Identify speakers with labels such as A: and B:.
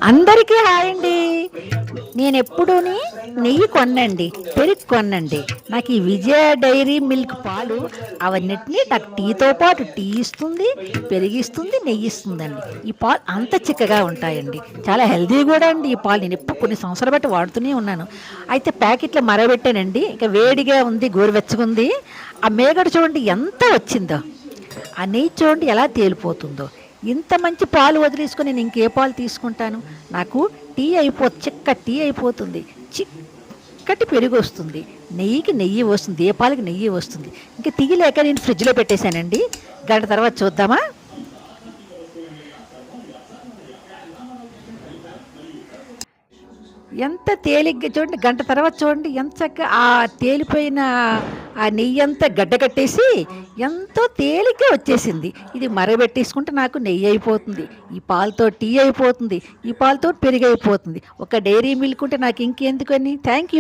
A: అందరికీ హాయ్ అండి. నేను ఎప్పుడూని నెయ్యి కొనండి, పెరుగు కొనండి. నాకు ఈ విజయ డైరీ మిల్క్ పాలు అవన్నిటినీ నాకు టీతో పాటు టీ ఇస్తుంది, పెరిగిస్తుంది, నెయ్యి ఇస్తుందండి. ఈ పాలు అంత చిక్కగా ఉంటాయండి, చాలా హెల్దీ కూడా అండి. ఈ పాలు నేను ఎప్పుడు కొన్ని సంవత్సరాలు బట్టి వాడుతూనే ఉన్నాను. అయితే ప్యాకెట్లో మరగబెట్టానండి, ఇక వేడిగా ఉంది, గోరువెచ్చగుంది. ఆ మేగడ చూడండి ఎంత వచ్చిందో, ఆ నెయ్యి చూడండి ఎలా తేలిపోతుందో. ఇంత మంచి పాలు వదిలేసుకొని నేను ఇంకే పాలు తీసుకుంటాను? నాకు టీ చిక్క టీ అయిపోతుంది, చిక్కటి పెరుగు వస్తుంది, నెయ్యికి నెయ్యి వస్తుంది, దీపాలకి నెయ్యి వస్తుంది. ఇంకా తీయలేక నేను ఫ్రిడ్జ్లో పెట్టేశానండి. గంట తర్వాత చూద్దామా? ఎంత తేలిగ్గా చూడండి, గంట తర్వాత చూడండి ఎంత చక్కగా ఆ తేలిపోయిన ఆ నెయ్యి అంతా గడ్డకట్టేసి ఎంతో తేలిగ్గా వచ్చేసింది. ఇది మరగబెట్టేసుకుంటే నాకు నెయ్యి అయిపోతుంది, ఈ పాలతో టీ అయిపోతుంది, ఈ పాలతో పెరుగు అయిపోతుంది. ఒక డైరీ మిల్క్ ఉంటే నాకు ఇంకెందుకని. Thank you.